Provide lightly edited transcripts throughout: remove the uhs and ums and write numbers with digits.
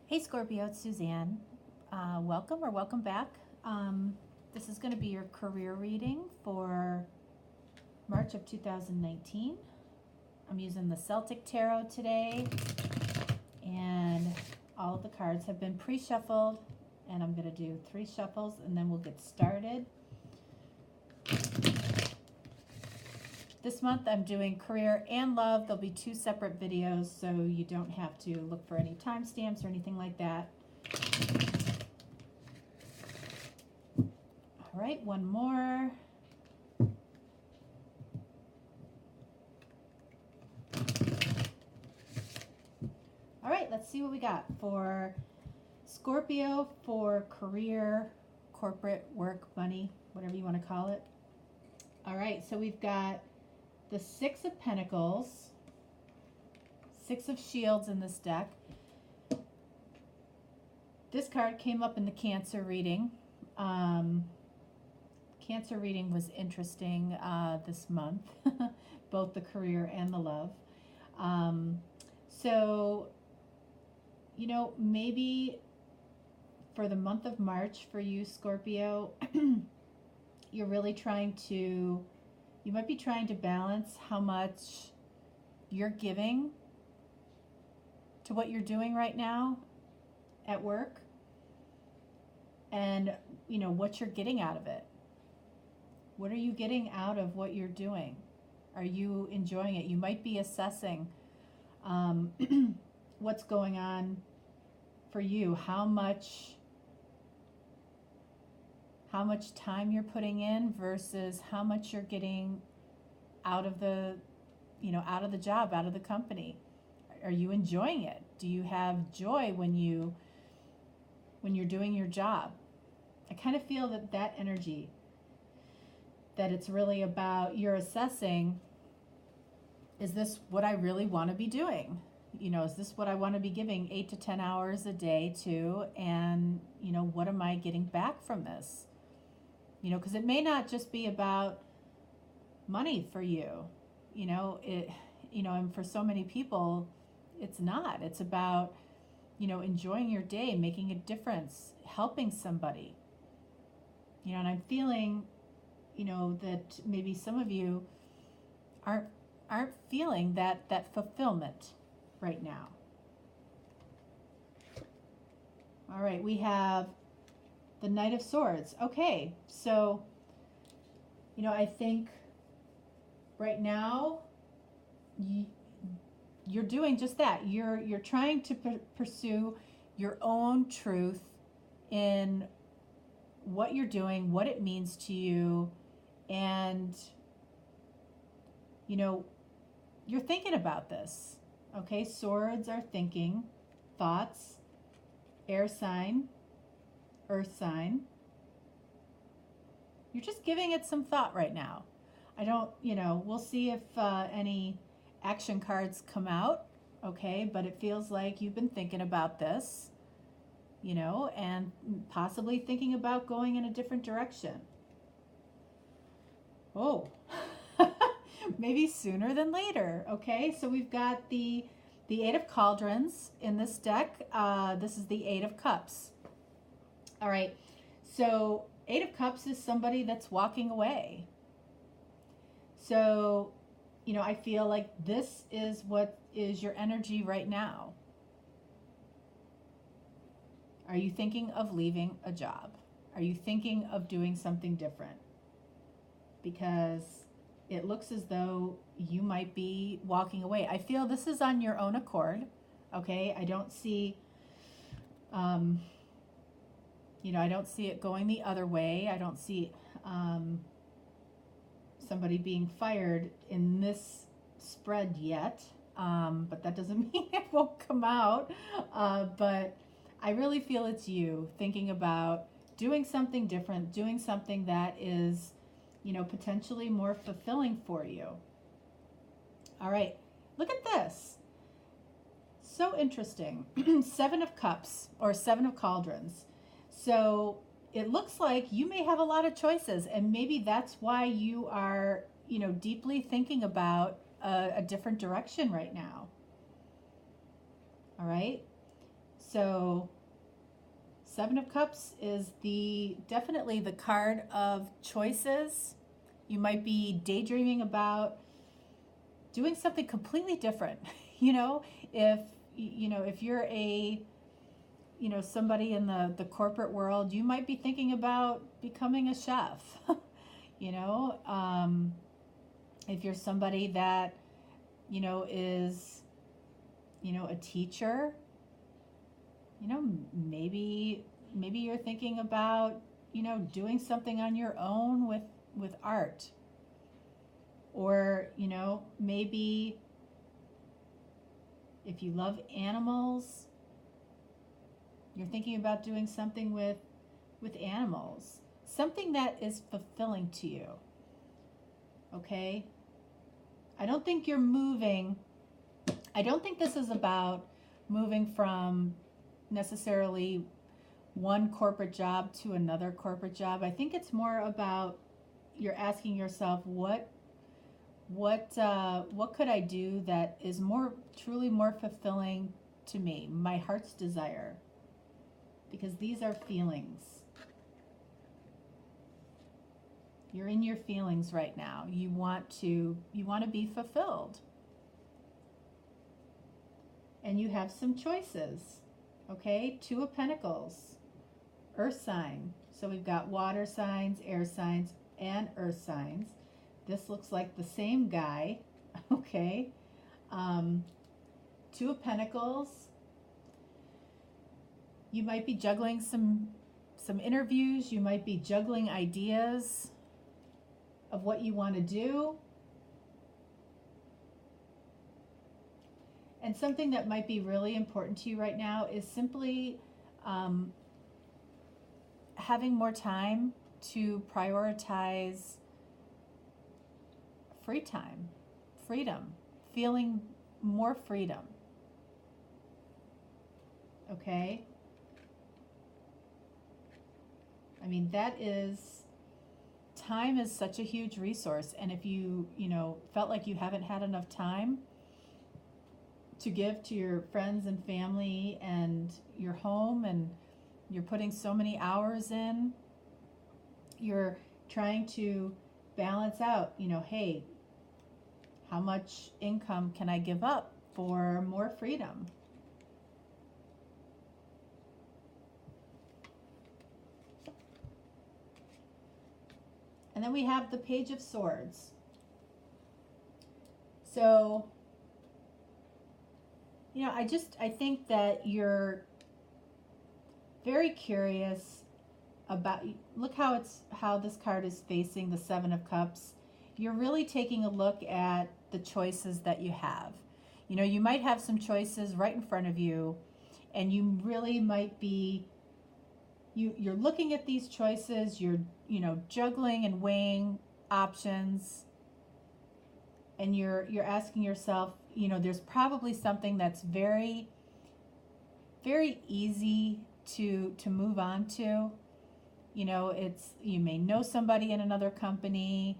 Hey Scorpio, it's Suzanne. Welcome or welcome back. This is going to be your career reading for March of 2019. I'm using the Celtic Tarot today, and all of the cards have been pre-shuffled, and I'm going to do 3 shuffles and then we'll get started. This month I'm doing career and love. There'll be 2 separate videos, so you don't have to look for any timestamps or anything like that. All right, one more. All right, let's see what we got for Scorpio for career, corporate, work, money, whatever you want to call it. All right, so we've got the 6 of Pentacles, 6 of Shields in this deck. This card came up in the Cancer reading. Cancer reading was interesting this month, both the career and the love. So, you know, maybe for the month of March for you, Scorpio, you're really you might be trying to balance how much you're giving to what you're doing right now at work and, you know, what you're getting out of it. What are you getting out of what you're doing? Are you enjoying it? You might be assessing what's going on for you, how much time you're putting in versus how much you're getting out of the, out of the job, out of the company. Are you enjoying it? Do you have joy when you're doing your job? I kind of feel that energy, that it's really about you're assessing, is this what I really want to be doing? Is this what I want to be giving 8 to 10 hours a day to? And, what am I getting back from this? Because it may not just be about money for you, and for so many people, it's not. It's about, enjoying your day, making a difference, helping somebody. And I'm feeling, that maybe some of you aren't feeling that fulfillment right now. All right, we have the Knight of Swords. Okay, so, I think right now you're doing just that. You're trying to pursue your own truth in what you're doing, what it means to you, and, you're thinking about this. Okay, swords are thinking, thoughts, air sign, earth sign. You're just giving it some thought right now. I don't, we'll see if any action cards come out, okay, but it feels like you've been thinking about this, and possibly thinking about going in a different direction. Oh, maybe sooner than later, okay? So we've got the 8 of Cauldrons in this deck. This is the 8 of Cups. All right, so 8 of Cups is somebody that's walking away. So, I feel like this is what is your energy right now. Are you thinking of leaving a job? Are you thinking of doing something different? Because it looks as though you might be walking away. I feel this is on your own accord, okay? I don't see, I don't see it going the other way. I don't see somebody being fired in this spread yet, but that doesn't mean it won't come out. But I really feel it's you thinking about doing something different, doing something that is, potentially more fulfilling for you. All right, look at this. So interesting. 7 of Cups, or 7 of Cauldrons. So it looks like you may have a lot of choices, and maybe that's why you are, deeply thinking about a different direction right now. All right. So Seven of Cups is definitely the card of choices. You might be daydreaming about doing something completely different. If you're somebody in the corporate world, you might be thinking about becoming a chef. you know, um, if you're somebody that, is, a teacher, maybe you're thinking about, doing something on your own with art. Or, maybe if you love animals, you're thinking about doing something with animals. Something that is fulfilling to you. Okay? I don't think this is about moving from necessarily one corporate job to another corporate job. I think it's more about you're asking yourself, what could I do that is truly more fulfilling to me, my heart's desire? Because these are feelings. You're in your feelings right now. You want to be fulfilled. And you have some choices. Okay? Two of Pentacles. Earth sign. So we've got water signs, air signs, and earth signs. This looks like the same guy. Okay? Two of Pentacles. You might be juggling some interviews. You might be juggling ideas of what you want to do. And something that might be really important to you right now is simply having more time to prioritize free time, freedom, feeling more freedom. Okay? I mean, time is such a huge resource. And if you felt like you haven't had enough time to give to your friends and family and your home, and you're putting so many hours in, you're trying to balance out, hey, how much income can I give up for more freedom? And then we have the Page of Swords. So, I think that you're very curious about, look how this card is facing the Seven of Cups. You're really taking a look at the choices that you have. You might have some choices right in front of you, and you really might be, you're looking at these choices, you're juggling and weighing options, and you're asking yourself, there's probably something that's very, very easy to move on to. You may know somebody in another company.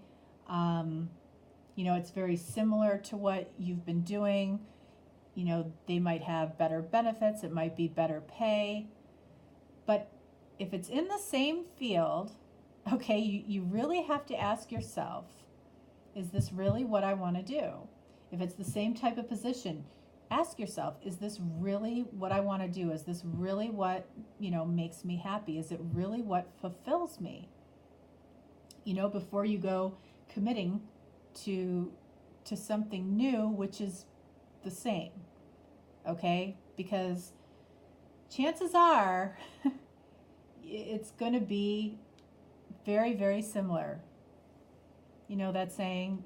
It's very similar to what you've been doing. They might have better benefits. It might be better pay. But if it's in the same field, okay, you really have to ask yourself, is this really what I want to do? If it's the same type of position, ask yourself, is this really what I want to do? Is this really what, makes me happy? Is it really what fulfills me? Before you go committing to something new, which is the same, okay? Because chances are it's going to be very, very similar. That saying,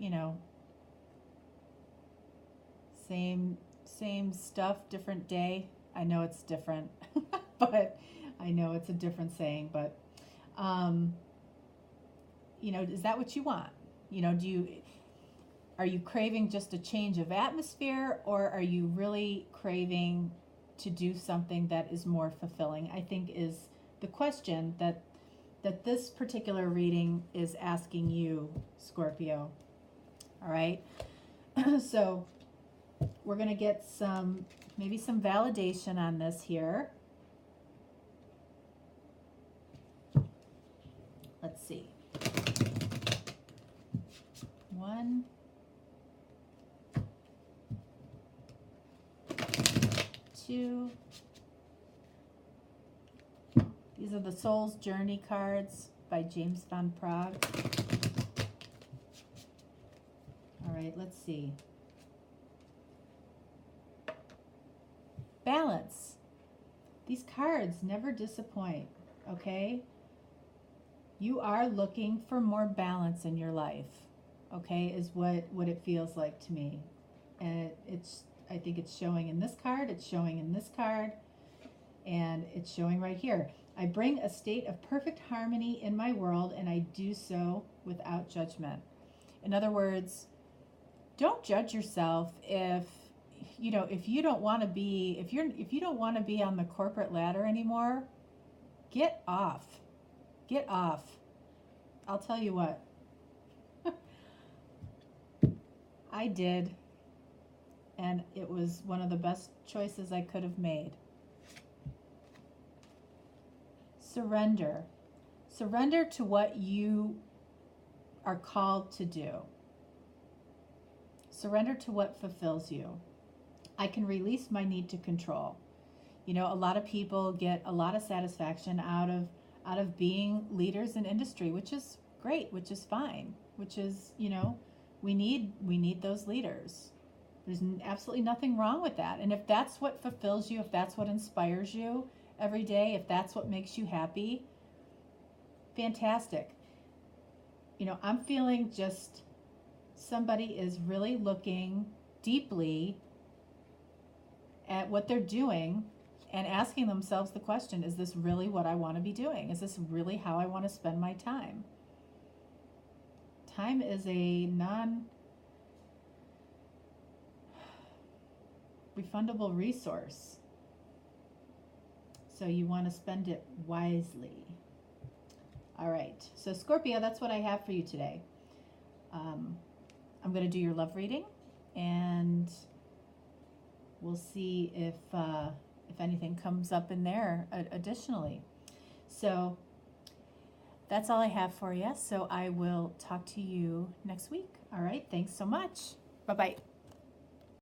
same stuff, different day. I know it's different, but I know it's a different saying, but, is that what you want? Are you craving just a change of atmosphere, or are you really craving to do something that is more fulfilling? I think is the question that this particular reading is asking you, Scorpio. All right. So we're going to get some Maybe some validation on this here. Let's see. 1, 2. These are the Soul's Journey cards by James Van Praagh. All right, let's see. Balance. These cards never disappoint, okay? You are looking for more balance in your life, okay, is what it feels like to me. And I think it's showing in this card, it's showing in this card, and it's showing right here. I bring a state of perfect harmony in my world, and I do so without judgment. In other words, don't judge yourself if you don't want to be if you don't want to be on the corporate ladder anymore. Get off. Get off. I'll tell you what. I did, and it was one of the best choices I could have made. Surrender. Surrender to what you are called to do. Surrender to what fulfills you. I can release my need to control. You know, a lot of people get a lot of satisfaction out of being leaders in industry, which is great, which is fine, which is, we need those leaders. There's absolutely nothing wrong with that. And if that's what fulfills you, if that's what inspires you every day, if that's what makes you happy, fantastic. I'm feeling just somebody is really looking deeply at what they're doing and asking themselves the question, is this really what I want to be doing? Is this really how I want to spend my time? Time is a non-refundable resource. So you want to spend it wisely. All right. So Scorpio, that's what I have for you today. I'm going to do your love reading, and we'll see if anything comes up in there additionally. So that's all I have for you. So I will talk to you next week. All right. Thanks so much. Bye-bye.